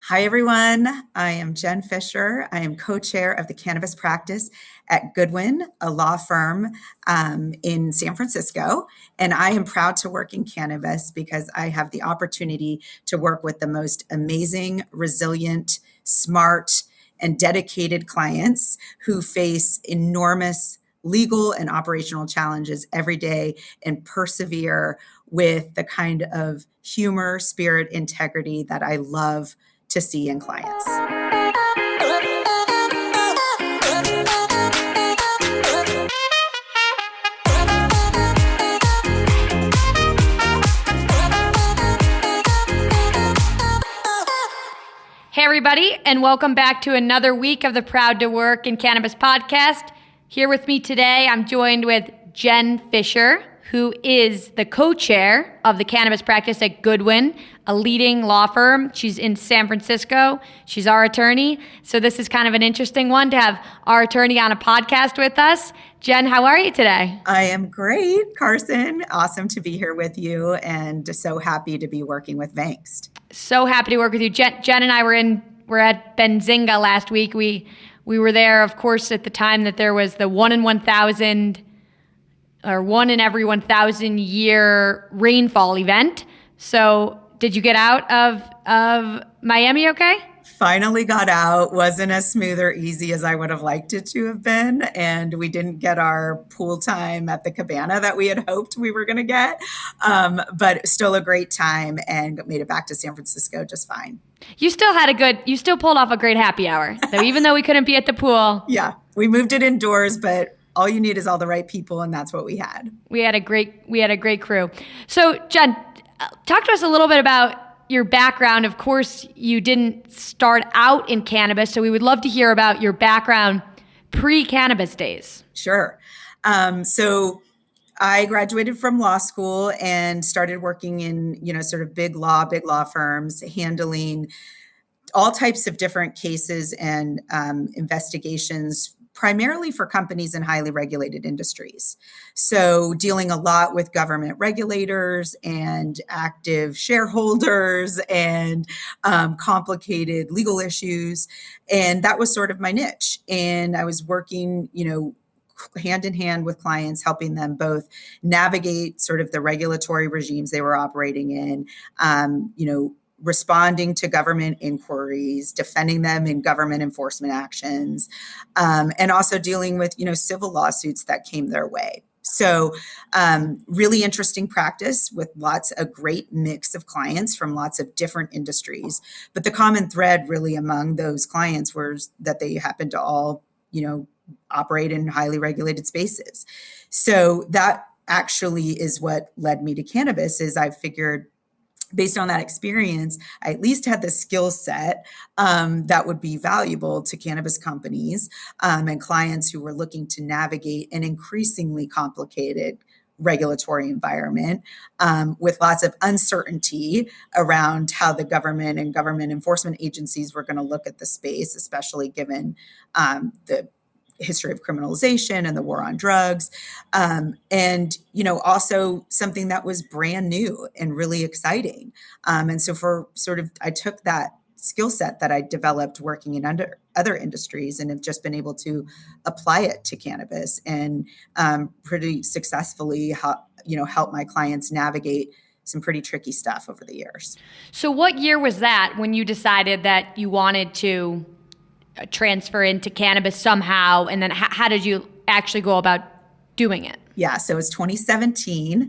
Hi, everyone. I am Jen Fisher. I am co-chair of the cannabis practice at Goodwin, a law firm in San Francisco. And I am proud to work in cannabis because I have the opportunity to work with the most amazing, resilient, smart, and dedicated clients who face enormous legal and operational challenges every day and persevere with the kind of humor, spirit, integrity that I love to see in clients. Hey, everybody, and welcome back to another week of the Proud to Work in Cannabis podcast. Here with me today, I'm joined with Jen Fisher, who is the co-chair of the cannabis practice at Goodwin, a leading law firm. She's in San Francisco. She's our attorney. So this is kind of an interesting one to have our attorney on a podcast with us. Jen, how are you today? I am great, Carson. Awesome to be here with you and so happy to be working with Vangst. So happy to work with you. Jen and I were at Benzinga last week. We were there, of course, at the time that there was the 1 in 1,000 or 1 in every 1,000 year rainfall event. So did you get out of Miami okay? Finally got out. Wasn't as smooth or easy as I would have liked it to have been. And we didn't get our pool time at the cabana that we had hoped we were going to get. But still a great time and made it back to San Francisco just fine. You still pulled off a great happy hour. So even though we couldn't be at the pool. Yeah, we moved it indoors, but all you need is all the right people. And that's what we had. We had a great crew. So Jen, talk to us a little bit about your background. Of course, you didn't start out in cannabis, so we would love to hear about your background pre-cannabis days. Sure. So I graduated from law school and started working in, sort of big law firms, handling all types of different cases and investigations, primarily for companies in highly regulated industries. So dealing a lot with government regulators and active shareholders and complicated legal issues. And that was sort of my niche. And I was working, hand in hand with clients, helping them both navigate sort of the regulatory regimes they were operating in, responding to government inquiries, defending them in government enforcement actions, and also dealing with, civil lawsuits that came their way. So really interesting practice with a great mix of clients from lots of different industries. But the common thread really among those clients was that they happened to all, operate in highly regulated spaces. So that actually is what led me to cannabis. Is I figured, based on that experience, I at least had the skill set that would be valuable to cannabis companies and clients who were looking to navigate an increasingly complicated regulatory environment with lots of uncertainty around how the government and government enforcement agencies were going to look at the space, especially given the history of criminalization and the war on drugs. And, also something that was brand new and really exciting. And so I took that skill set that I developed working in other industries and have just been able to apply it to cannabis and pretty successfully, help my clients navigate some pretty tricky stuff over the years. So what year was that when you decided that you wanted to transfer into cannabis somehow, and then how did you actually go about doing it? Yeah, so it was 2017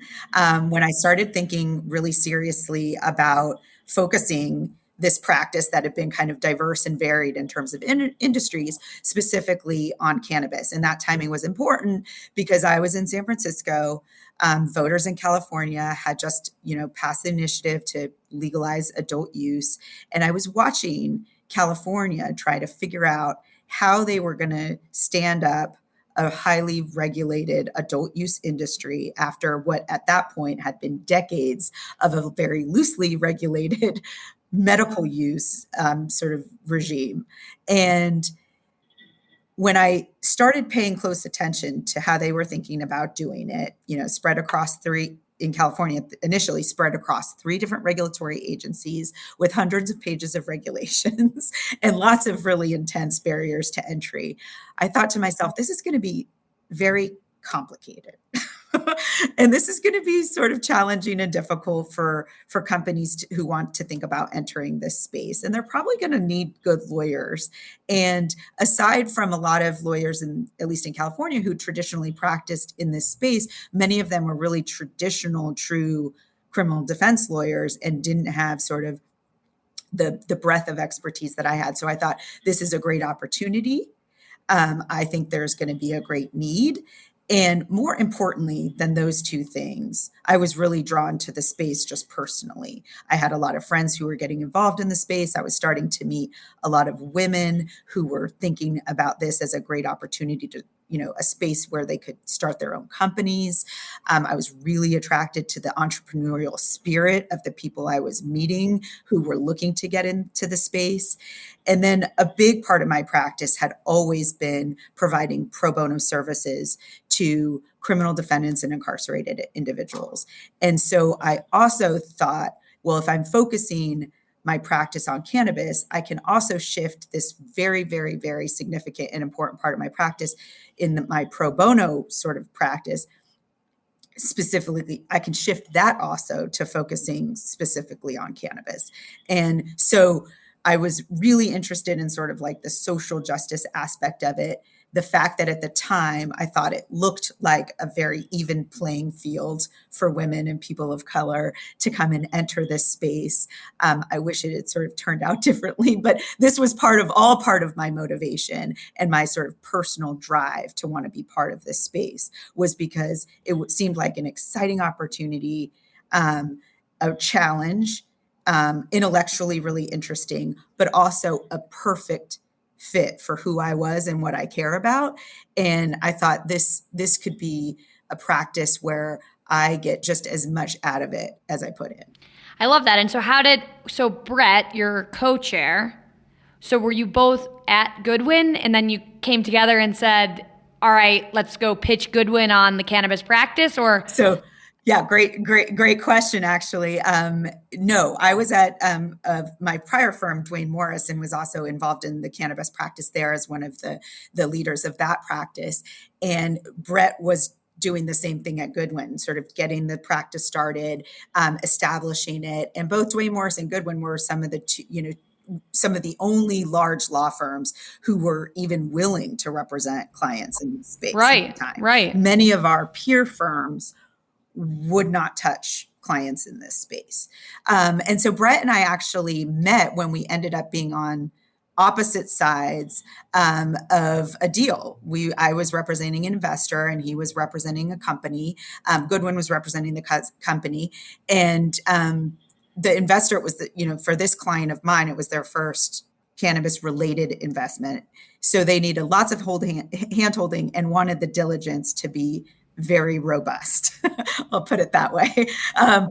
when I started thinking really seriously about focusing this practice that had been kind of diverse and varied in terms of industries, specifically on cannabis. And that timing was important because I was in San Francisco. Voters in California had just, passed the initiative to legalize adult use. And I was watching California try to figure out how they were going to stand up a highly regulated adult use industry after what at that point had been decades of a very loosely regulated medical use sort of regime. And when I started paying close attention to how they were thinking about doing it, spread across three in California initially spread across 3 different regulatory agencies with hundreds of pages of regulations and lots of really intense barriers to entry. I thought to myself, this is going to be very complicated. And this is going to be sort of challenging and difficult for companies who want to think about entering this space. And they're probably going to need good lawyers. And aside from a lot of lawyers, at least in California, who traditionally practiced in this space, many of them were really traditional, true criminal defense lawyers and didn't have sort of the breadth of expertise that I had. So I thought this is a great opportunity. I think there's going to be a great need. And more importantly than those 2 things, I was really drawn to the space just personally. I had a lot of friends who were getting involved in the space. I was starting to meet a lot of women who were thinking about this as a great opportunity to, a space where they could start their own companies. I was really attracted to the entrepreneurial spirit of the people I was meeting who were looking to get into the space. And then a big part of my practice had always been providing pro bono services to criminal defendants and incarcerated individuals. And so I also thought, well, if I'm focusing my practice on cannabis, I can also shift this very, very, very significant and important part of my practice in my pro bono sort of practice. Specifically, I can shift that also to focusing specifically on cannabis. And so I was really interested in sort of like the social justice aspect of it. The fact that at the time I thought it looked like a very even playing field for women and people of color to come and enter this space. I wish it had sort of turned out differently, but this was part of my motivation and my sort of personal drive to want to be part of this space was because it seemed like an exciting opportunity, a challenge, intellectually really interesting, but also a perfect fit for who I was and what I care about. And I thought this could be a practice where I get just as much out of it as I put in. I love that. And so Brett, your co-chair, so were you both at Goodwin and then you came together and said, all right, let's go pitch Goodwin on the cannabis practice? Or yeah, great question, actually. No, I was at my prior firm, Duane Morris, and was also involved in the cannabis practice there as one of the leaders of that practice. And Brett was doing the same thing at Goodwin, sort of getting the practice started, establishing it. And both Duane Morris and Goodwin were some of the only large law firms who were even willing to represent clients in the space at the time. Right. Many of our peer firms would not touch clients in this space. And so Brett and I actually met when we ended up being on opposite sides of a deal. I was representing an investor and he was representing a company. Goodwin was representing the company. And the investor, it was for this client of mine, it was their first cannabis related investment. So they needed lots of hand-holding and wanted the diligence to be very robust. I'll put it that way. Oh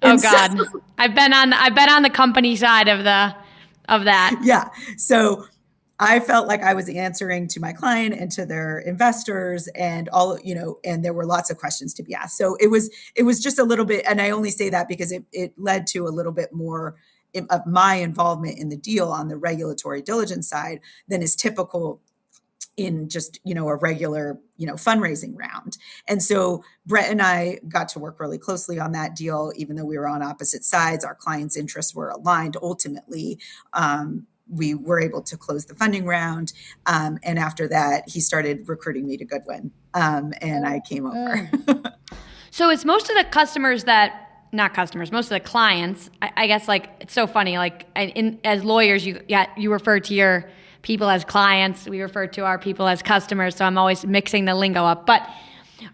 God, I've been on the company side of that. Yeah. So I felt like I was answering to my client and to their investors and and there were lots of questions to be asked. So it was just a little bit, and I only say that because it led to a little bit more of my involvement in the deal on the regulatory diligence side than is typical in just, a regular, fundraising round. And so Brett and I got to work really closely on that deal, even though we were on opposite sides, our clients' interests were aligned. Ultimately, we were able to close the funding round. And after that, he started recruiting me to Goodwin. And I came over. So it's most of the most of the clients, I guess, like, it's so funny, like as lawyers, you refer to your people as clients, we refer to our people as customers, so I'm always mixing the lingo up. But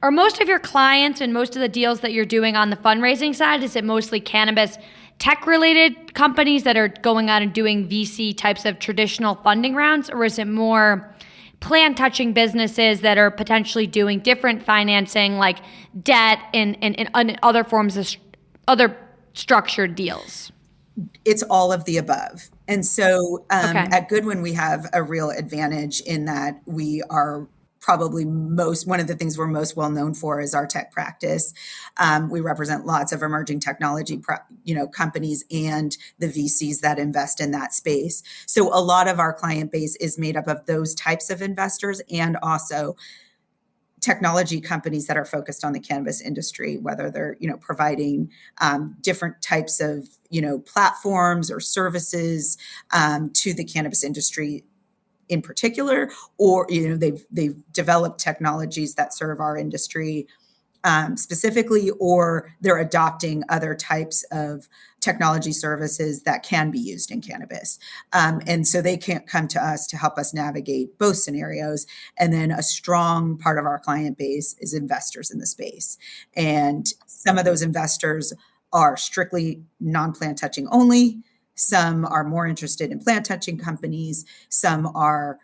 are most of your clients and most of the deals that you're doing on the fundraising side, is it mostly cannabis tech-related companies that are going out and doing VC types of traditional funding rounds, or is it more plant-touching businesses that are potentially doing different financing like debt and other forms of other structured deals? It's all of the above. And so at Goodwin, we have a real advantage in that we are probably one of the things we're most well known for is our tech practice. We represent lots of emerging technology, companies and the VCs that invest in that space. So a lot of our client base is made up of those types of investors and also technology companies that are focused on the cannabis industry, whether they're, providing different types of, platforms or services to the cannabis industry in particular, or they've developed technologies that serve our industry specifically, or they're adopting other types of technology services that can be used in cannabis. And so they can't come to us to help us navigate both scenarios. And then a strong part of our client base is investors in the space. And some of those investors are strictly non-plant touching only. Some are more interested in plant touching companies. Some are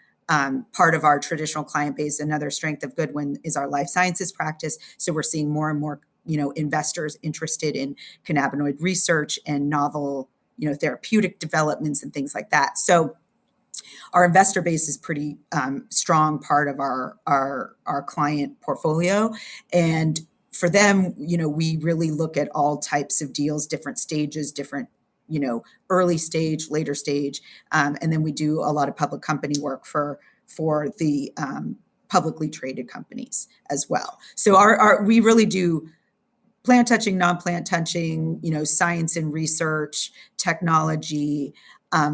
part of our traditional client base. Another strength of Goodwin is our life sciences practice. So we're seeing more and more, investors interested in cannabinoid research and novel, therapeutic developments and things like that. So our investor base is pretty strong part of our client portfolio. And for them, we really look at all types of deals, different stages, different early stage, later stage. And then we do a lot of public company work for the publicly traded companies as well. So we really do plant touching, non-plant touching, science and research, technology.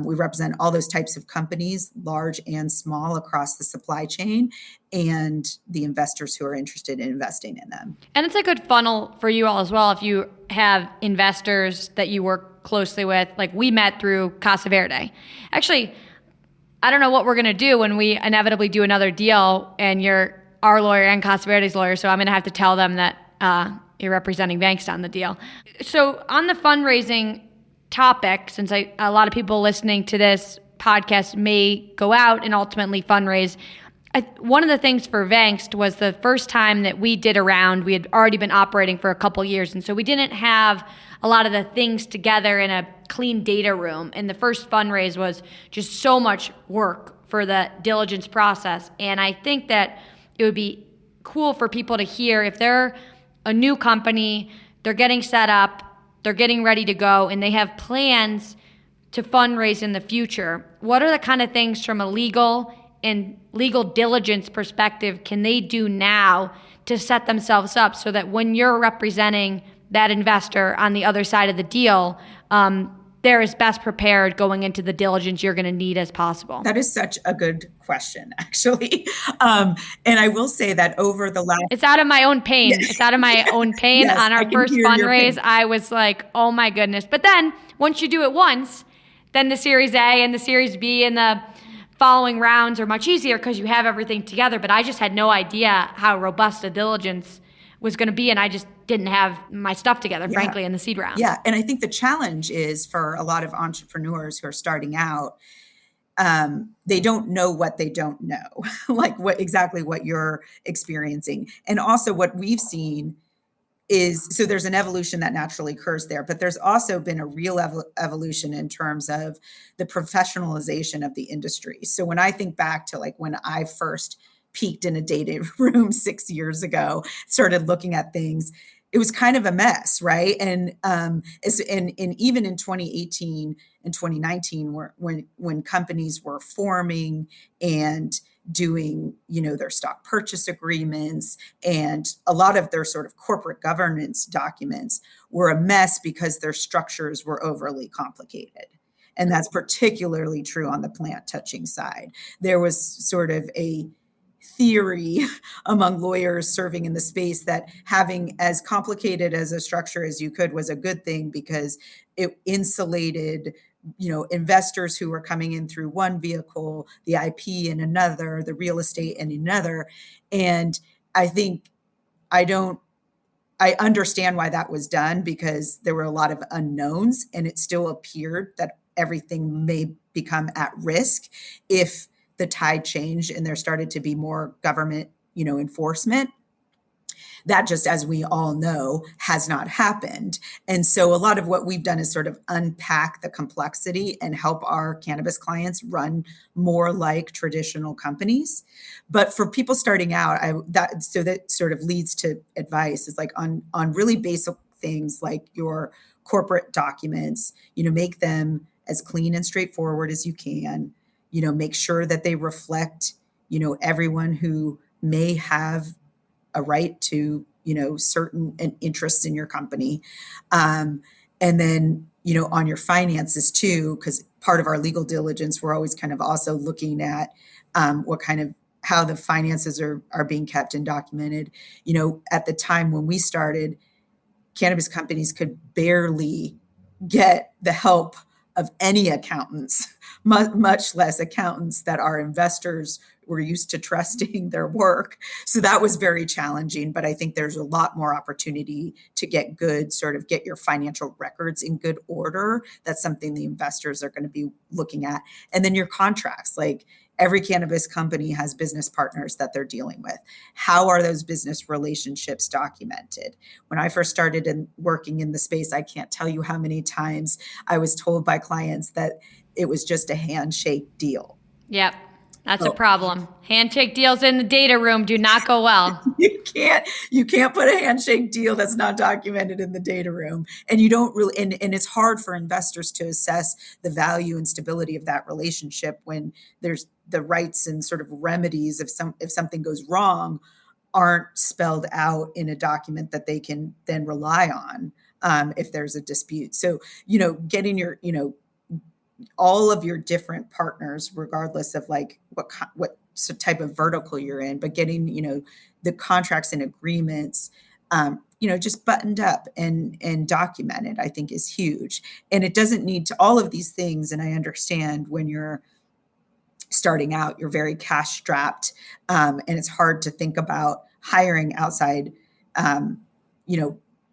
We represent all those types of companies, large and small, across the supply chain, and the investors who are interested in investing in them. And it's a good funnel for you all as well. If you have investors that you work closely with, like we met through Casa Verde. Actually, I don't know what we're going to do when we inevitably do another deal and you're our lawyer and Casa Verde's lawyer. So I'm going to have to tell them that you're representing Vangst on the deal. So on the fundraising topic, since a lot of people listening to this podcast may go out and ultimately fundraise, one of the things for Vangst was the first time that we did a round, we had already been operating for a couple years. And so we didn't have a lot of the things together in a clean data room. And the first fundraise was just so much work for the diligence process. And I think that it would be cool for people to hear if they're a new company, they're getting set up, they're getting ready to go, and they have plans to fundraise in the future. What are the kind of things from a legal diligence perspective can they do now to set themselves up so that when you're representing that investor on the other side of the deal, they're as best prepared going into the diligence you're going to need as possible? That is such a good question, actually. And I will say that over the last... It's out of my own pain. It's out of my own pain. Yes, on our first fundraise, I was like, oh my goodness. But then once you do it once, then the Series A and the Series B and the following rounds are much easier because you have everything together. But I just had no idea how robust a diligence was going to be. And I just didn't have my stuff together, frankly, in the seed round. Yeah. And I think the challenge is for a lot of entrepreneurs who are starting out, they don't know what they don't know, like exactly what you're experiencing. And also what we've seen is, so there's an evolution that naturally occurs there, but there's also been a real evolution in terms of the professionalization of the industry. So when I think back to like when I first peeked in a data room 6 years ago, started looking at things, it was kind of a mess, right? And even in 2018 and 2019, when companies were forming and doing, their stock purchase agreements, and a lot of their sort of corporate governance documents were a mess because their structures were overly complicated. And that's particularly true on the plant touching side. There was sort of a theory among lawyers serving in the space that having as complicated as a structure as you could was a good thing because it insulated, investors who were coming in through one vehicle, the IP in another, the real estate in another. And I think I understand why that was done because there were a lot of unknowns, and it still appeared that everything may become at risk if the tide changed and there started to be more government, enforcement. that just, as we all know, has not happened. And so a lot of what we've done is sort of unpack the complexity and help our cannabis clients run more like traditional companies. But for people starting out, that sort of leads to advice is like on really basic things like your corporate documents, make them as clean and straightforward as you can, make sure that they reflect, everyone who may have a right to, certain interests in your company. And then, on your finances too, because part of our legal diligence, we're always kind of also looking at how the finances are being kept and documented. At the time when we started, cannabis companies could barely get the help of any accountants, much less accountants that our investors were used to trusting their work. So that was very challenging, but I think there's a lot more opportunity to get your financial records in good order. That's something the investors are going to be looking at. And then your contracts, like every cannabis company has business partners that they're dealing with. How are those business relationships documented? When I first started working in the space, I can't tell you how many times I was told by clients that it was just a handshake deal. Yep. That's a problem. Handshake deals in the data room do not go well. You can't put a handshake deal that's not documented in the data room. And you don't really, and it's hard for investors to assess the value and stability of that relationship when there's the rights and sort of remedies if something goes wrong aren't spelled out in a document that they can then rely on if there's a dispute. So, getting your, all of your different partners, regardless of like what type of vertical you're in, but getting, the contracts and agreements, just buttoned up and documented, I think is huge. And it doesn't need to all of these things. And I understand when you're starting out, you're very cash strapped, and it's hard to think about hiring outside,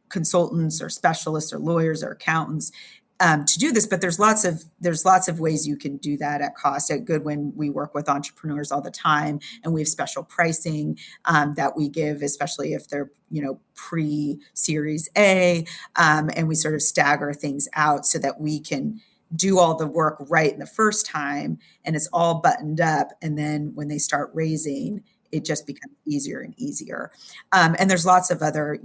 consultants or specialists or lawyers or accountants to do this, but there's lots of ways you can do that at cost. At Goodwin, we work with entrepreneurs all the time, and we have special pricing that we give, especially if they're pre-Series A, and we sort of stagger things out so that we can do all the work right in the first time, and it's all buttoned up. And then when they start raising, it just becomes easier and easier. And there's lots of other,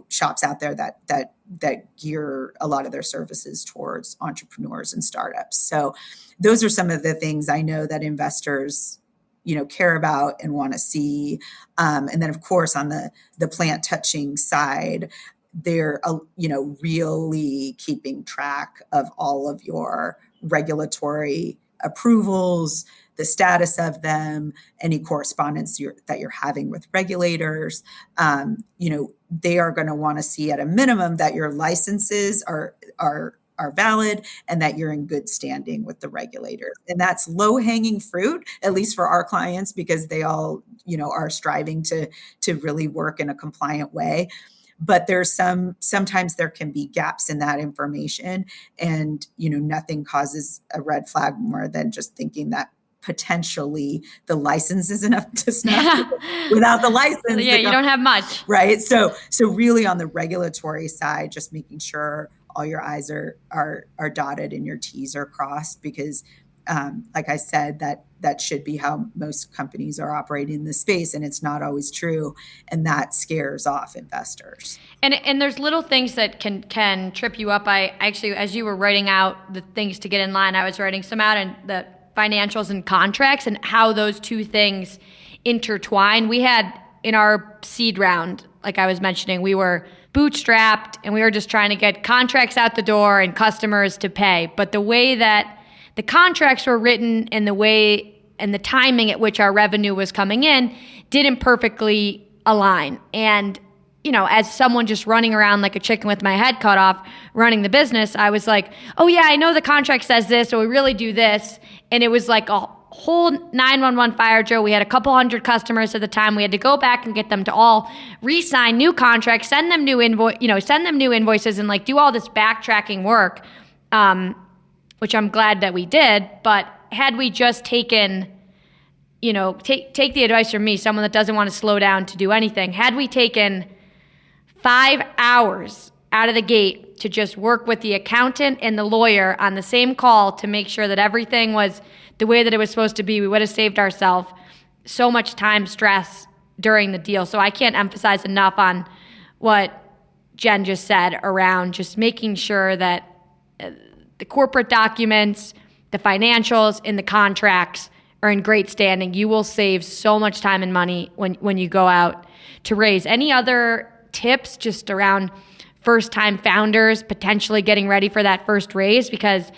shops out there that gear a lot of their services towards entrepreneurs and startups. So those are some of the things I know that investors, care about and want to see. And then of course, on the plant touching side, they're, really keeping track of all of your regulatory approvals, the status of them, any correspondence that you're having with regulators. They are going to want to see at a minimum that your licenses are valid and that you're in good standing with the regulators. And that's low hanging fruit, at least for our clients, because they all, are striving to really work in a compliant way. But sometimes there can be gaps in that information, and, nothing causes a red flag more than just thinking that potentially the license is enough to snuff. Without the license. Yeah, you don't have much. Right. So really on the regulatory side, just making sure all your I's are dotted and your T's are crossed, because like I said, that should be how most companies are operating in this space, and it's not always true, and that scares off investors. And there's little things that can trip you up. I actually, as you were writing out the things to get in line, I was writing some out, and the financials and contracts and how those two things intertwine. We had in our seed round, like I was mentioning, we were bootstrapped and we were just trying to get contracts out the door and customers to pay. But the way that the contracts were written and the way and the timing at which our revenue was coming in didn't perfectly align. And, as someone just running around like a chicken with my head cut off, running the business, I was like, oh yeah, I know the contract says this, so we really do this. And it was like a whole 911 fire drill. We had a couple hundred customers at the time. We had to go back and get them to all re-sign new contracts, send them new invoices, and like do all this backtracking work, which I'm glad that we did. But had we just taken, take the advice from me, someone that doesn't want to slow down to do anything. Had we taken 5 hours out of the gate to just work with the accountant and the lawyer on the same call to make sure that everything was the way that it was supposed to be. We would have saved ourselves so much time, stress during the deal. So I can't emphasize enough on what Jen just said around just making sure that the corporate documents, the financials, and the contracts are in great standing. You will save so much time and money when you go out to raise. Any other tips just around first-time founders potentially getting ready for that first raise? Because,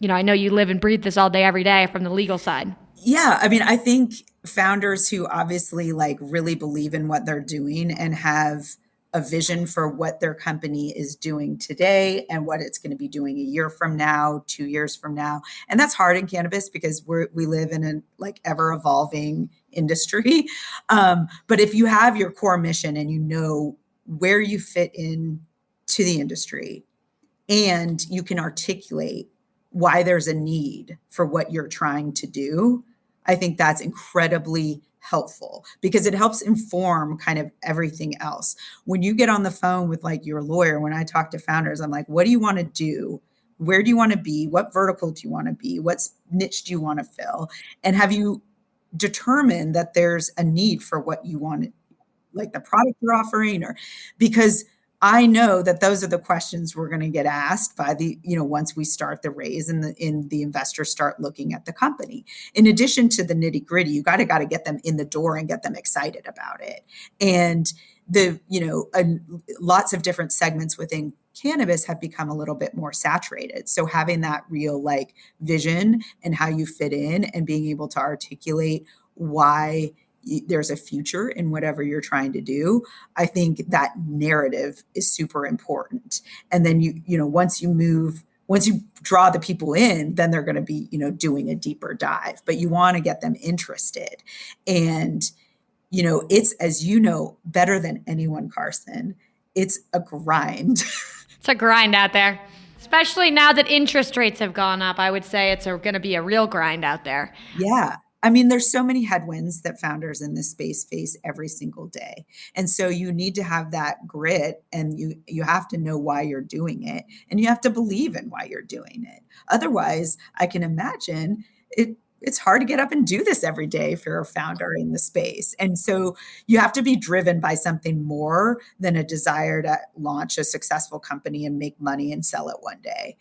I know you live and breathe this all day, every day from the legal side. Yeah. I mean, I think founders who obviously really believe in what they're doing and have a vision for what their company is doing today and what it's going to be doing a year from now, 2 years from now. And that's hard in cannabis because we live in an ever evolving industry. But if you have your core mission and you know where you fit in to the industry and you can articulate why there's a need for what you're trying to do, I think that's incredibly helpful because it helps inform kind of everything else. When you get on the phone with your lawyer, when I talk to founders, I'm like, what do you want to do? Where do you want to be? What vertical do you want to be? What niche do you want to fill? And have you determined that there's a need for what you want, the product you're offering? Or because I know that those are the questions we're going to get asked by once we start the raise and the investors start looking at the company. In addition to the nitty gritty, you got to get them in the door and get them excited about it. And lots of different segments within cannabis have become a little bit more saturated. So having that real vision and how you fit in and being able to articulate why there's a future in whatever you're trying to do, I think that narrative is super important. And then once you draw the people in, then they're going to be, doing a deeper dive, but you want to get them interested. And, it's, as better than anyone, Carson, it's a grind. It's a grind out there, especially now that interest rates have gone up. I would say it's going to be a real grind out there. Yeah. I mean, there's so many headwinds that founders in this space face every single day. And so you need to have that grit and you have to know why you're doing it and you have to believe in why you're doing it. Otherwise, I can imagine it's hard to get up and do this every day if you're a founder in the space. And so you have to be driven by something more than a desire to launch a successful company and make money and sell it one day.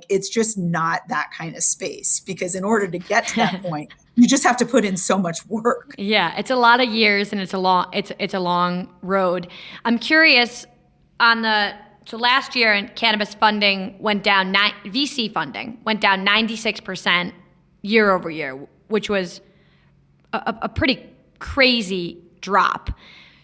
It's just not that kind of space, because in order to get to that point, you just have to put in so much work. Yeah, it's a lot of years and it's a long road. I'm curious so last year cannabis funding went down, VC funding went down 96% year over year, which was a pretty crazy drop.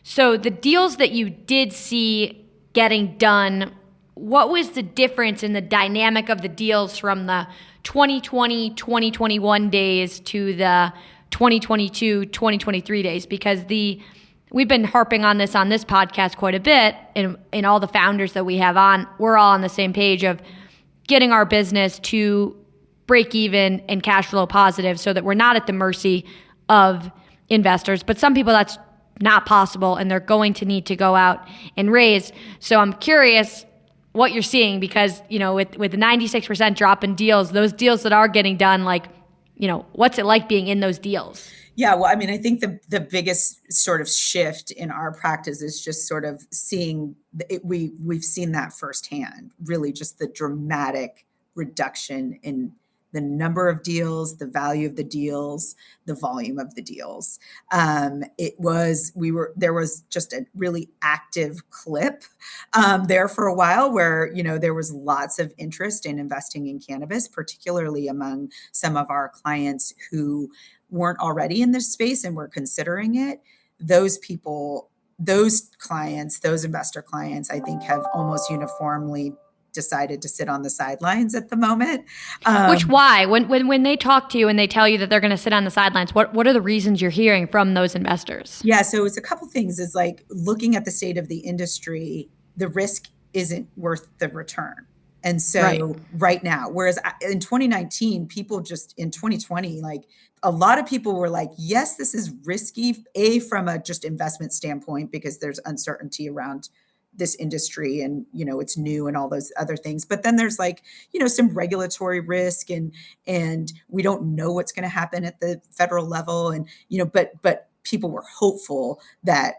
So the deals that you did see getting done, what was the difference in the dynamic of the deals from the 2020, 2021 days to the 2022, 2023 days? Because we've been harping on this podcast quite a bit, and all the founders that we have on, we're all on the same page of getting our business to break even and cash flow positive so that we're not at the mercy of investors. But some people that's not possible and they're going to need to go out and raise. So I'm curious what you're seeing, because, with the 96% drop in deals, those deals that are getting done, what's it like being in those deals? Yeah, well, I mean, I think the biggest sort of shift in our practice is just sort of seeing we've seen that firsthand, really just the dramatic reduction in the number of deals, the value of the deals, the volume of the deals. There was just a really active clip there for a while where, there was lots of interest in investing in cannabis, particularly among some of our clients who weren't already in this space and were considering it. Those people, those clients, those investor clients, I think have almost uniformly decided to sit on the sidelines at the moment. Why? When they talk to you and they tell you that they're going to sit on the sidelines, what are the reasons you're hearing from those investors? Yeah, so it's a couple things. Is looking at the state of the industry, the risk isn't worth the return. And so right now, whereas in 2019, people just in 2020, a lot of people were like, yes, this is risky, from a just investment standpoint, because there's uncertainty around this industry and, it's new and all those other things. But then there's like, some regulatory risk and we don't know what's going to happen at the federal level. And, but people were hopeful that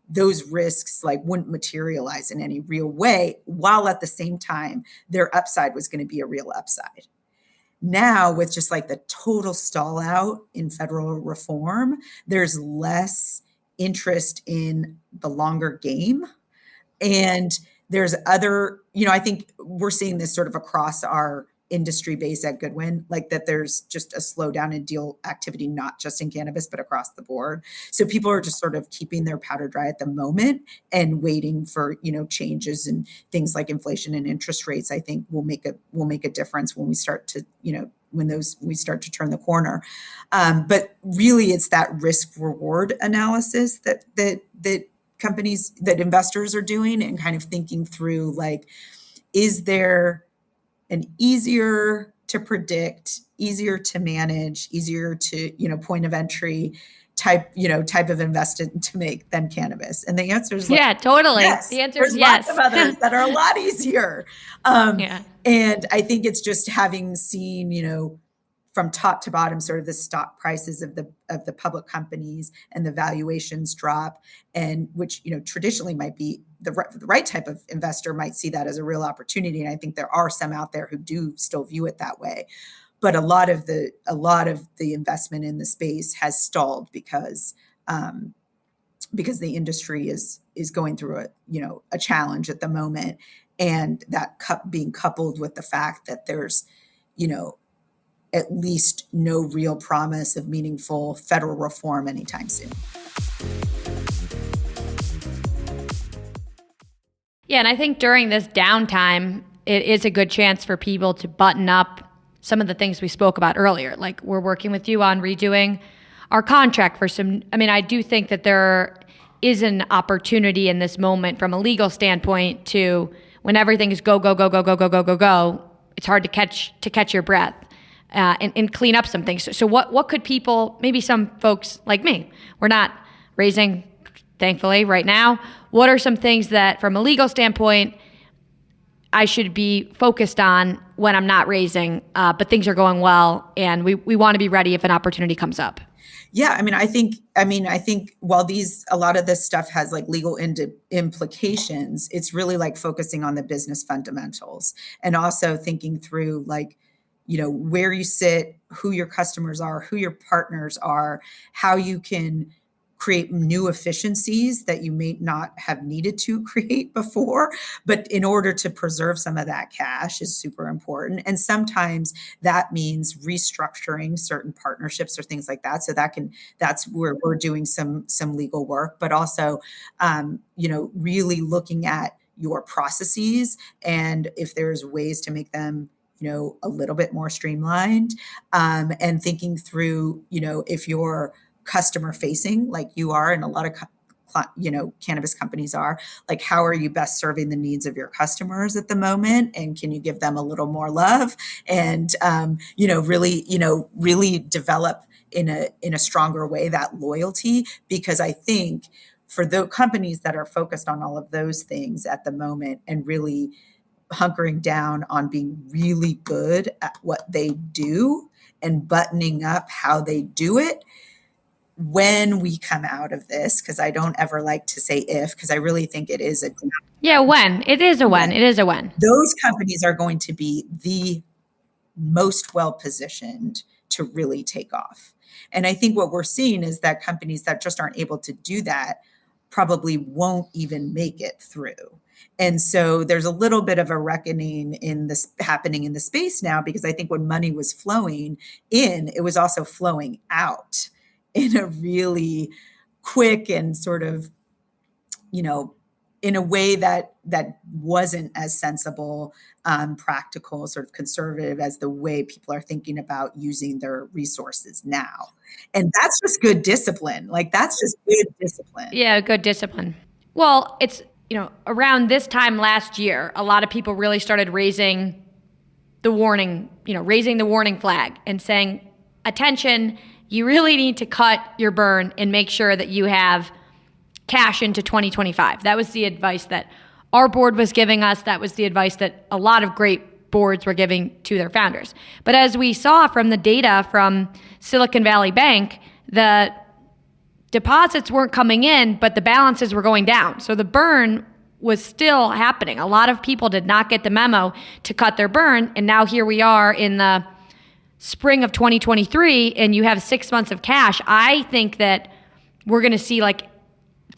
those risks like wouldn't materialize in any real way, while at the same time, their upside was going to be a real upside. Now, with just like the total stall out in federal reform, there's less interest in the longer game. And there's other, I think we're seeing this sort of across our industry base at Goodwin, like that there's just a slowdown in deal activity, not just in cannabis, but across the board. So people are just sort of keeping their powder dry at the moment and waiting for, changes and things like inflation and interest rates, I think will make a difference when we start to, we start to turn the corner. But really it's that risk reward analysis that companies, that investors are doing, and kind of thinking through, like, is there an easier to predict, easier to manage, easier to, point of entry type of investment to make than cannabis? And the answer is totally. Yes. The answer There's is yes. lots of others that are a lot easier. And I think it's just having seen, from top to bottom, sort of the stock prices of the public companies and the valuations drop, and which, traditionally might be the right type of investor might see that as a real opportunity. And I think there are some out there who do still view it that way. But a lot of the investment in the space has stalled because the industry is going through a challenge at the moment, and that being coupled with the fact that there's at least no real promise of meaningful federal reform anytime soon. Yeah, and I think during this downtime, it is a good chance for people to button up some of the things we spoke about earlier. Like, we're working with you on redoing our contract for some, I do think that there is an opportunity in this moment from a legal standpoint to, when everything is go, it's hard to catch your breath. And clean up some things. So what could people, maybe some folks like me, we're not raising, thankfully, right now. What are some things that, from a legal standpoint, I should be focused on when I'm not raising, but things are going well, and we want to be ready if an opportunity comes up? Yeah, I think while a lot of this stuff has like legal implications, it's really like focusing on the business fundamentals, and also thinking through, like, where you sit, who your customers are, who your partners are, how you can create new efficiencies that you may not have needed to create before, but in order to preserve some of that cash is super important. And sometimes that means restructuring certain partnerships or things like that. So that's where we're doing some legal work, but also, really looking at your processes, and if there's ways to make them a little bit more streamlined, and thinking through, if you're customer facing, like you are, and a lot of, cannabis companies are, like, how are you best serving the needs of your customers at the moment? And can you give them a little more love and, really develop in a stronger way that loyalty? Because I think for the companies that are focused on all of those things at the moment and really hunkering down on being really good at what they do and buttoning up how they do it, when we come out of this, because I don't ever like to say if, because I really think it is when. It is a when. It is a when. Those companies are going to be the most well-positioned to really take off. And I think what we're seeing is that companies that just aren't able to do that probably won't even make it through. And so there's a little bit of a reckoning happening in the space now, because I think when money was flowing in, it was also flowing out in a really quick and sort of, in a way that wasn't as sensible, practical, sort of conservative as the way people are thinking about using their resources now. And that's just good discipline. Like, that's just good discipline. Yeah, good discipline. Well, it's, around this time last year, a lot of people really started raising the warning flag and saying, attention, you really need to cut your burn and make sure that you have cash into 2025. That was the advice that our board was giving us. That was the advice that a lot of great boards were giving to their founders. But as we saw from the data from Silicon Valley Bank, the deposits weren't coming in, but the balances were going down. So the burn was still happening. A lot of people did not get the memo to cut their burn. And now here we are in the spring of 2023, and you have 6 months of cash. I think that we're going to see, like,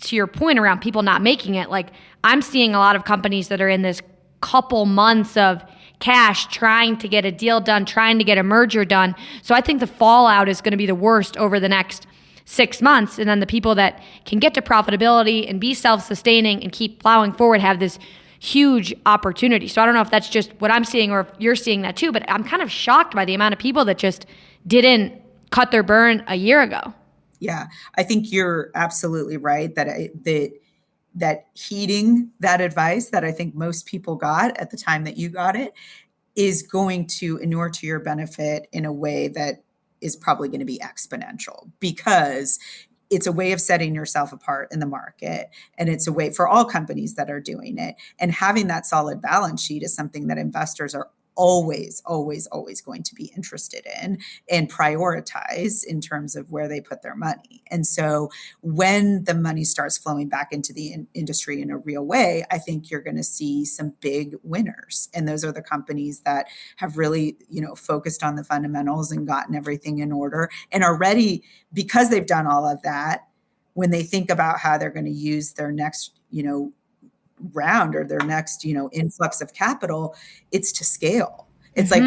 to your point around people not making it, like, I'm seeing a lot of companies that are in this couple months of cash trying to get a deal done, trying to get a merger done. So I think the fallout is going to be the worst over the next 6 months. And then the people that can get to profitability and be self-sustaining and keep plowing forward have this huge opportunity. So I don't know if that's just what I'm seeing or if you're seeing that too, but I'm kind of shocked by the amount of people that just didn't cut their burn a year ago. Yeah, I think you're absolutely right that heeding that advice that I think most people got at the time that you got it is going to inure to your benefit in a way that is probably going to be exponential, because it's a way of setting yourself apart in the market. And it's a way for all companies that are doing it. And having that solid balance sheet is something that investors are always going to be interested in and prioritize in terms of where they put their money. And so when the money starts flowing back into the industry in a real way, I think you're going to see some big winners. And those are the companies that have really, focused on the fundamentals and gotten everything in order and are ready, because they've done all of that. When they think about how they're going to use their next, round or their next, influx of capital, it's to scale. It's like,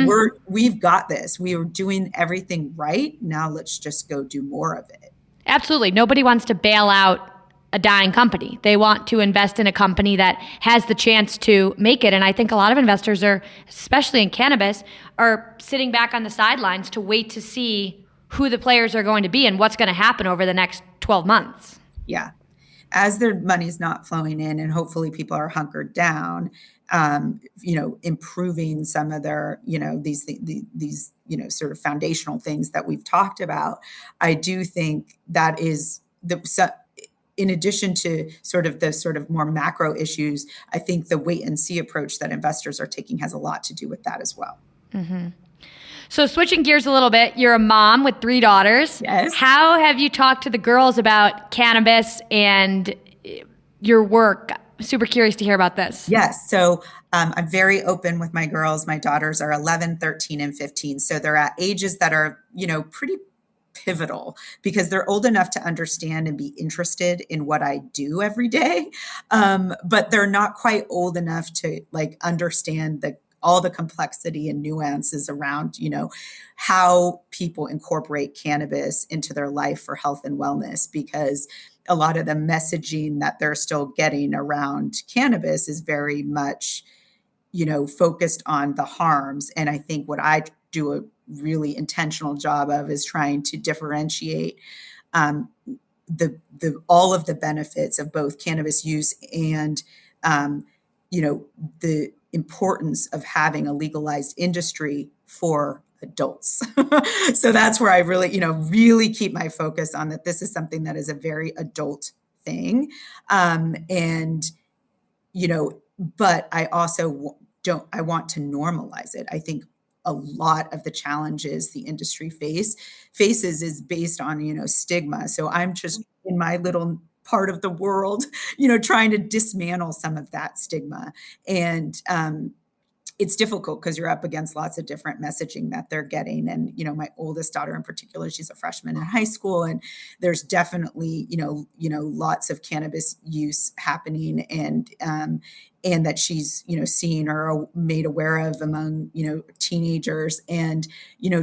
we've got this. We are doing everything right. Now let's just go do more of it. Absolutely. Nobody wants to bail out a dying company. They want to invest in a company that has the chance to make it. And I think a lot of investors are, especially in cannabis, are sitting back on the sidelines to wait to see who the players are going to be and what's going to happen over the next 12 months. Yeah. As their money's not flowing in and hopefully people are hunkered down, improving some of their, these sort of foundational things that we've talked about, I do think that is in addition to the more macro issues, I think the wait and see approach that investors are taking has a lot to do with that as well. Mm-hmm. So switching gears a little bit, you're a mom with 3 daughters. Yes. How have you talked to the girls about cannabis and your work? Super curious to hear about this. Yes. So I'm very open with my girls. My daughters are 11, 13, and 15. So they're at ages that are, pretty pivotal because they're old enough to understand and be interested in what I do every day. But they're not quite old enough to understand all the complexity and nuances around, how people incorporate cannabis into their life for health and wellness, because a lot of the messaging that they're still getting around cannabis is very much, focused on the harms. And I think what I do a really intentional job of is trying to differentiate all of the benefits of both cannabis use and, the importance of having a legalized industry for adults. So that's where I really, really keep my focus on that. This is something that is a very adult thing. But I also I want to normalize it. I think a lot of the challenges the industry faces is based on, stigma. So I'm just in my little part of the world, trying to dismantle some of that stigma. And it's difficult because you're up against lots of different messaging that they're getting. And, my oldest daughter in particular, she's a freshman in high school, and there's definitely, lots of cannabis use happening and that she's, seen or made aware of among, teenagers, and,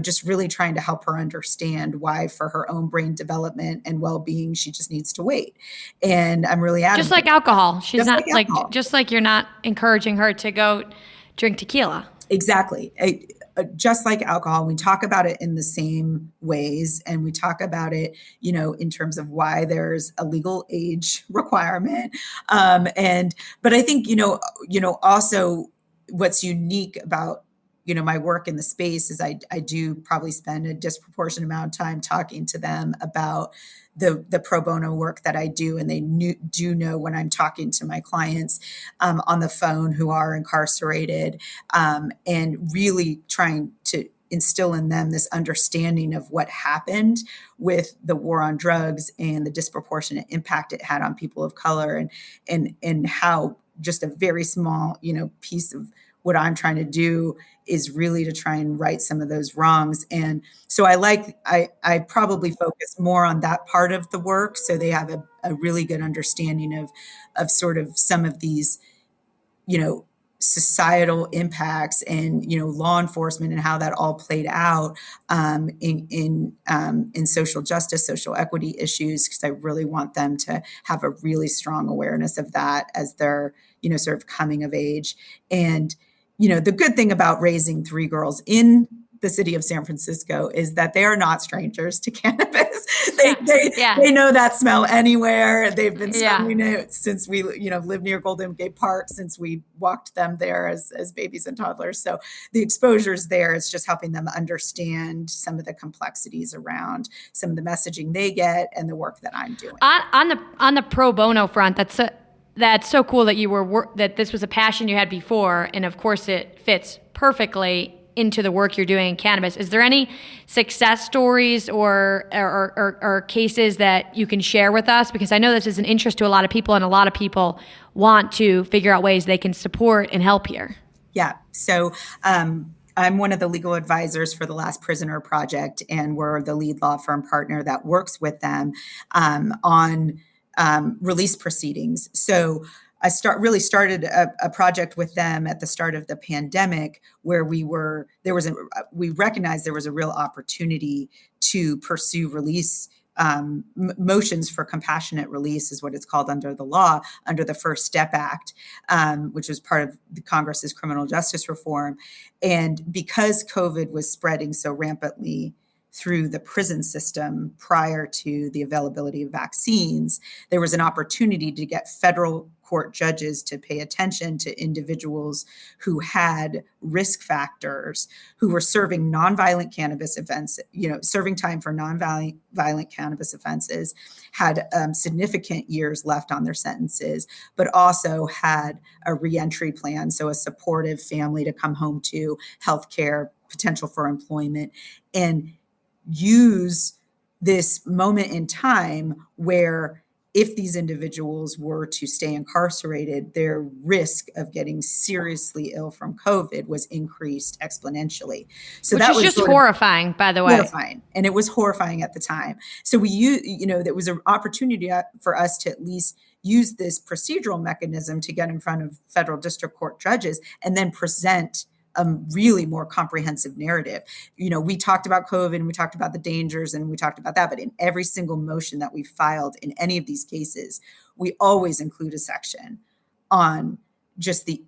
just really trying to help her understand why for her own brain development and well-being, she just needs to wait. And I'm really adamant. Just like alcohol. She's not alcohol. Just like you're not encouraging her to go drink tequila. Exactly. Just like alcohol, we talk about it in the same ways, and we talk about it, in terms of why there's a legal age requirement. But I think, also what's unique about my work in the space is I do probably spend a disproportionate amount of time talking to them about the pro bono work that I do. And they do know when I'm talking to my clients on the phone who are incarcerated, and really trying to instill in them this understanding of what happened with the war on drugs and the disproportionate impact it had on people of color, and how just a very small, piece of what I'm trying to do is really to try and right some of those wrongs. And so I probably focus more on that part of the work, so they have a really good understanding of sort of some of these, societal impacts and, law enforcement and how that all played out in social justice, social equity issues, because I really want them to have a really strong awareness of that as they're, sort of coming of age. And, the good thing about raising 3 girls in the city of San Francisco is that they are not strangers to cannabis. They know that smell anywhere. They've been smelling it since we, lived near Golden Gate Park, since we walked them there as babies and toddlers. So the exposure is there. It's just helping them understand some of the complexities around some of the messaging they get and the work that I'm doing. On the pro bono front, that's so cool that that this was a passion you had before, and of course it fits perfectly into the work you're doing in cannabis. Is there any success stories or cases that you can share with us? Because I know this is an interest to a lot of people, and a lot of people want to figure out ways they can support and help here. Yeah. So I'm one of the legal advisors for the Last Prisoner Project, and we're the lead law firm partner that works with them on release proceedings. So I started a project with them at the start of the pandemic, where we recognized there was a real opportunity to pursue release motions for compassionate release, is what it's called under the law, under the First Step Act, which was part of the Congress's criminal justice reform. And because COVID was spreading so rampantly through the prison system prior to the availability of vaccines, there was an opportunity to get federal court judges to pay attention to individuals who had risk factors, who were serving nonviolent cannabis offenses, serving time for nonviolent cannabis offenses, had significant years left on their sentences, but also had a reentry plan, so a supportive family to come home to, healthcare, potential for employment, and use this moment in time where if these individuals were to stay incarcerated, their risk of getting seriously ill from COVID was increased exponentially. So Which that is was just horrifying, by the way. Horrifying. And it was horrifying at the time. So there was an opportunity for us to at least use this procedural mechanism to get in front of federal district court judges and then present a really more comprehensive narrative. We talked about COVID and we talked about the dangers and we talked about that, but in every single motion that we filed in any of these cases, we always include a section on just the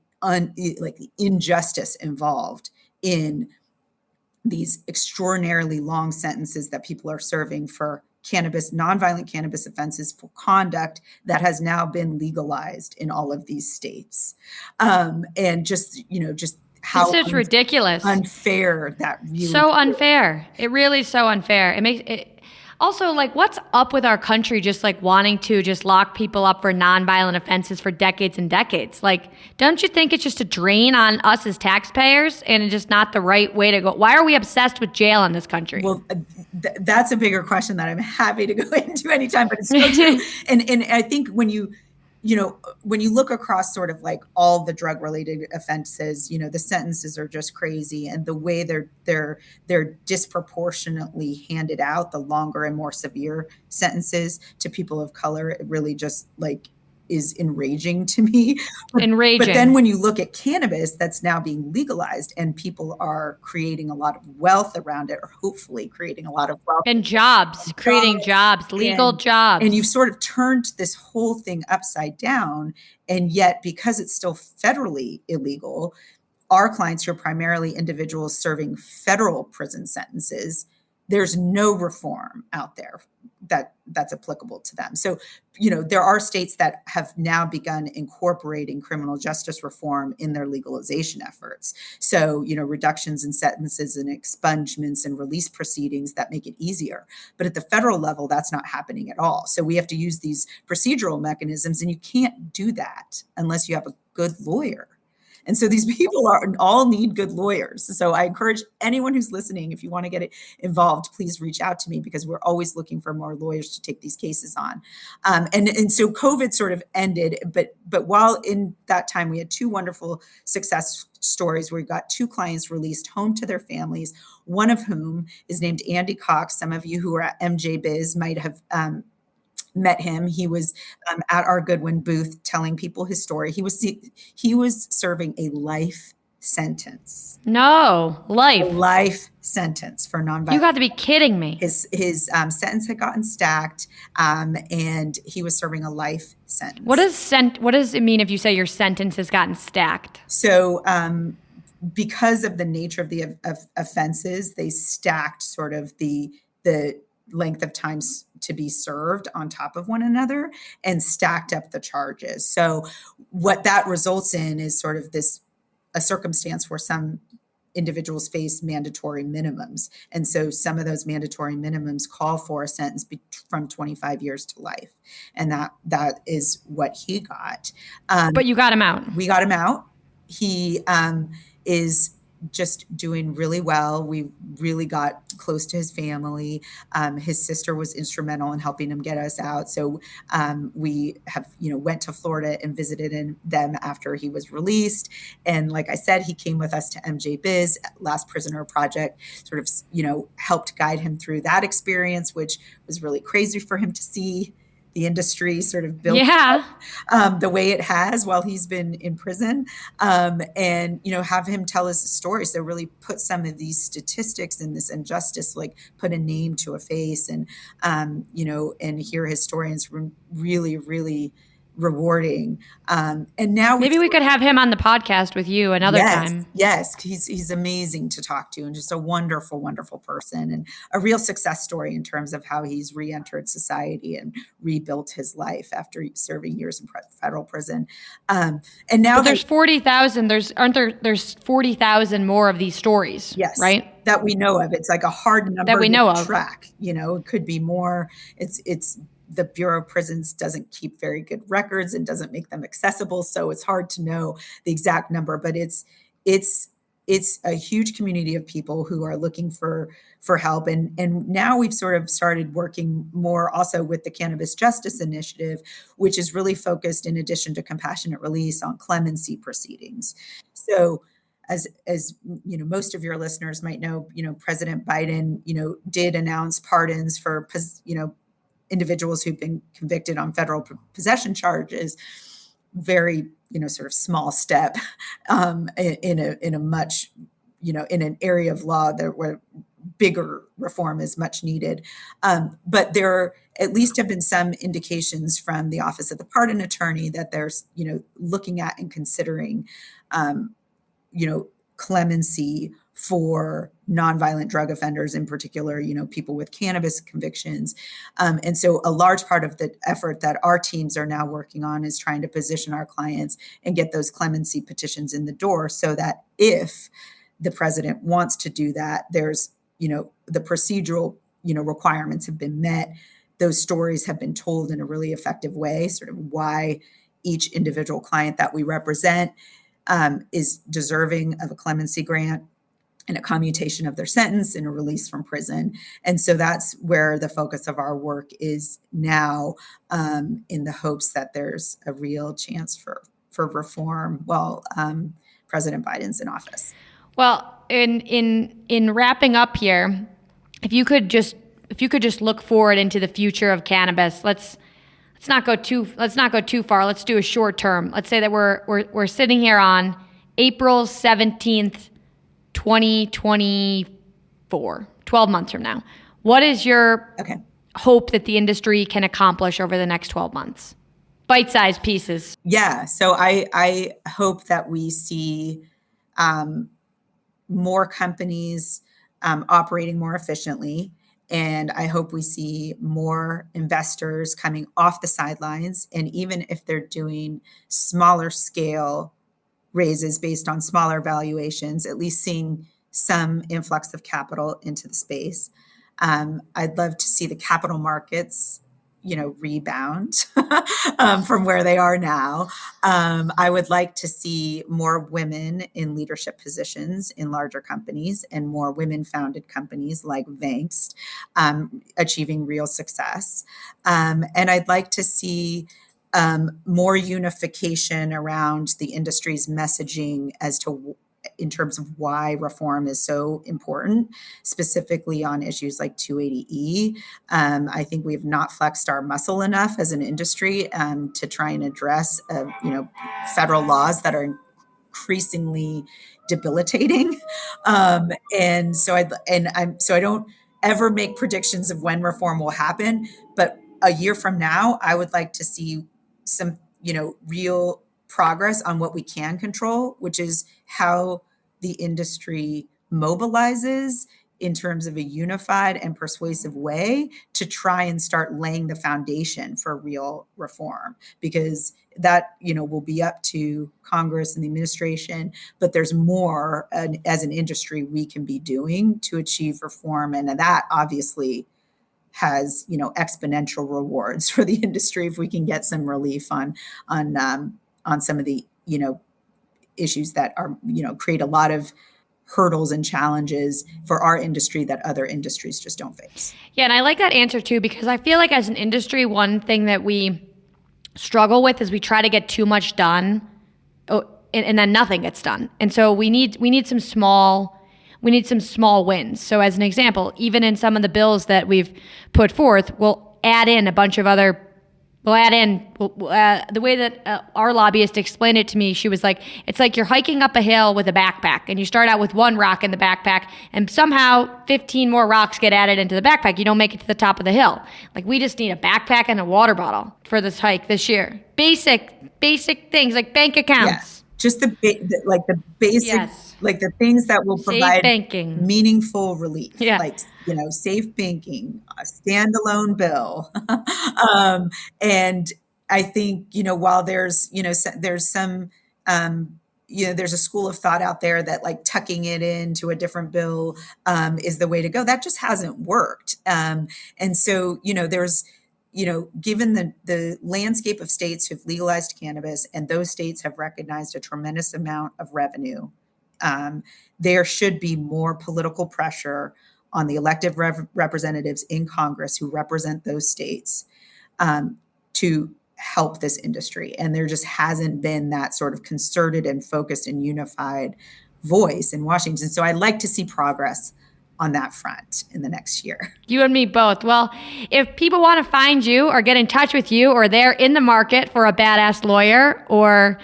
injustice involved in these extraordinarily long sentences that people are serving for nonviolent cannabis offenses, for conduct that has now been legalized in all of these states. And just how it's just ridiculous, unfair that really so unfair. It really is so unfair. It makes it also what's up with our country just wanting to just lock people up for nonviolent offenses for decades and decades. Don't you think it's just a drain on us as taxpayers and it's just not the right way to go? Why are we obsessed with jail in this country? Well, that's a bigger question that I'm happy to go into anytime, but it's so true. And I think when you look across sort of all the drug related offenses, the sentences are just crazy. And the way they're disproportionately handed out, the longer and more severe sentences to people of color, it really just is enraging to me. Enraging. But then when you look at cannabis that's now being legalized and people are creating a lot of wealth around it, or hopefully creating a lot of wealth. And jobs, creating jobs, legal jobs. And you've sort of turned this whole thing upside down. And yet, because it's still federally illegal, our clients, who are primarily individuals serving federal prison sentences, there's no reform out there that's applicable to them. So, there are states that have now begun incorporating criminal justice reform in their legalization efforts. So, reductions in sentences and expungements and release proceedings that make it easier. But at the federal level, that's not happening at all. So we have to use these procedural mechanisms, and you can't do that unless you have a good lawyer. And so these people all need good lawyers. So I encourage anyone who's listening, if you want to get involved, please reach out to me, because we're always looking for more lawyers to take these cases on. And so COVID sort of ended, but while in that time we had two wonderful success stories where we got two clients released home to their families, one of whom is named Andy Cox. Some of you who are at MJ Biz might have met him. He was at our Goodwin booth telling people his story. He was serving a life sentence. No, life. A life sentence for nonviolent. You got to be kidding me. His sentence had gotten stacked, and he was serving a life sentence. What does it mean if you say your sentence has gotten stacked? So, because of the nature of the offenses, they stacked sort of the length of times to be served on top of one another and stacked up the charges. So what that results in is sort of a circumstance where some individuals face mandatory minimums. And so some of those mandatory minimums call for a sentence from 25 years to life. And that is what he got. But you got him out. We got him out. He is just doing really well. We really got close to his family. His sister was instrumental in helping him get us out. So we have, went to Florida and visited them after he was released. And like I said, he came with us to MJ Biz, Last Prisoner Project, sort of, helped guide him through that experience, which was really crazy for him to see the industry sort of built up, the way it has while he's been in prison, and have him tell us a story. So really put some of these statistics and this injustice, like put a name to a face, and and hear his story. And it's really, really rewarding. And now maybe we could have him on the podcast with you another time. Yes, he's amazing to talk to, and just a wonderful, wonderful person, and a real success story in terms of how he's re-entered society and rebuilt his life after serving years in federal prison. And now there's 40,000. There's 40,000 more of these stories. Yes, right. That we know of. It's like a hard number that we know of. Track. It could be more. It's. The Bureau of Prisons doesn't keep very good records and doesn't make them accessible. So it's hard to know the exact number, but it's a huge community of people who are looking for help. And now we've sort of started working more also with the Cannabis Justice Initiative, which is really focused, in addition to compassionate release, on clemency proceedings. So as most of your listeners might know, President Biden, did announce pardons for, individuals who've been convicted on federal possession charges. Very, sort of small step in a much, in an area of law where bigger reform is much needed. But there at least have been some indications from the Office of the Pardon Attorney that there's, looking at and considering, clemency for nonviolent drug offenders, in particular, people with cannabis convictions. And so a large part of the effort that our teams are now working on is trying to position our clients and get those clemency petitions in the door, so that if the president wants to do that, there's, the procedural, requirements have been met. Those stories have been told in a really effective way, sort of why each individual client that we represent is deserving of a clemency grant and a commutation of their sentence and a release from prison. And so that's where the focus of our work is now, in the hopes that there's a real chance for reform while President Biden's in office. Well, in wrapping up here, if you could just look forward into the future of cannabis, let's not go too far. Let's do a short term. Let's say that we're sitting here on April 17th, 2024, 12 months from now. What is your hope that the industry can accomplish over the next 12 months? Bite-sized pieces. Yeah. So I hope that we see more companies operating more efficiently, And I hope we see more investors coming off the sidelines. And even if they're doing smaller scale raises based on smaller valuations, at least seeing some influx of capital into the space. I'd love to see the capital markets, rebound from where they are now. I would like to see more women in leadership positions in larger companies and more women-founded companies like Vanxt achieving real success. And I'd like to see more unification around the industry's messaging as to in terms of why reform is so important, specifically on issues like 280E. I think we have not flexed our muscle enough as an industry to try and address, federal laws that are increasingly debilitating. So I don't ever make predictions of when reform will happen, but a year from now, I would like to see some, real progress on what we can control, which is how the industry mobilizes in terms of a unified and persuasive way to try and start laying the foundation for real reform, because that, will be up to Congress and the administration, but there's more as an industry we can be doing to achieve reform. And that obviously has, exponential rewards for the industry if we can get some relief on some of the, issues that are, create a lot of hurdles and challenges for our industry that other industries just don't face. Yeah, and I like that answer too, because I feel like as an industry, one thing that we struggle with is we try to get too much done, and then nothing gets done. And so we need some small wins. So as an example, even in some of the bills that we've put forth, we'll add in a bunch of other. The way that our lobbyist explained it to me, she was like, it's like you're hiking up a hill with a backpack, and you start out with one rock in the backpack, and somehow 15 more rocks get added into the backpack. You don't make it to the top of the hill. Like, we just need a backpack and a water bottle for this hike this year. Basic things like bank accounts. Yeah. Just the basic, yes. Like the things that will provide banking. Meaningful relief. Yeah. Like, safe banking, a standalone bill. And I think, while there's some, there's a school of thought out there that like tucking it into a different bill is the way to go. That just hasn't worked. And so, there's, given the landscape of states who've legalized cannabis, and those states have recognized a tremendous amount of revenue, there should be more political pressure on the elected representatives in Congress who represent those states to help this industry. And there just hasn't been that sort of concerted and focused and unified voice in Washington. So I'd like to see progress on that front in the next year. You and me both. Well, if people want to find you or get in touch with you, or they're in the market for a badass lawyer, or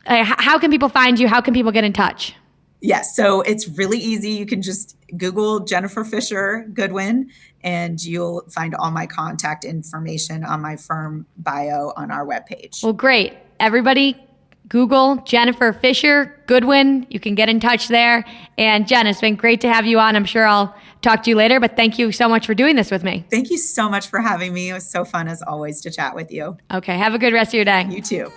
how can people find you? How can people get in touch? Yes, so it's really easy. You can just Google Jennifer Fisher Goodwin, and you'll find all my contact information on my firm bio on our webpage. Well, great. Everybody, Google Jennifer Fisher Goodwin. You can get in touch there. And Jen, it's been great to have you on. I'm sure I'll talk to you later, but thank you so much for doing this with me. Thank you so much for having me. It was so fun, as always, to chat with you. Okay, have a good rest of your day. You too.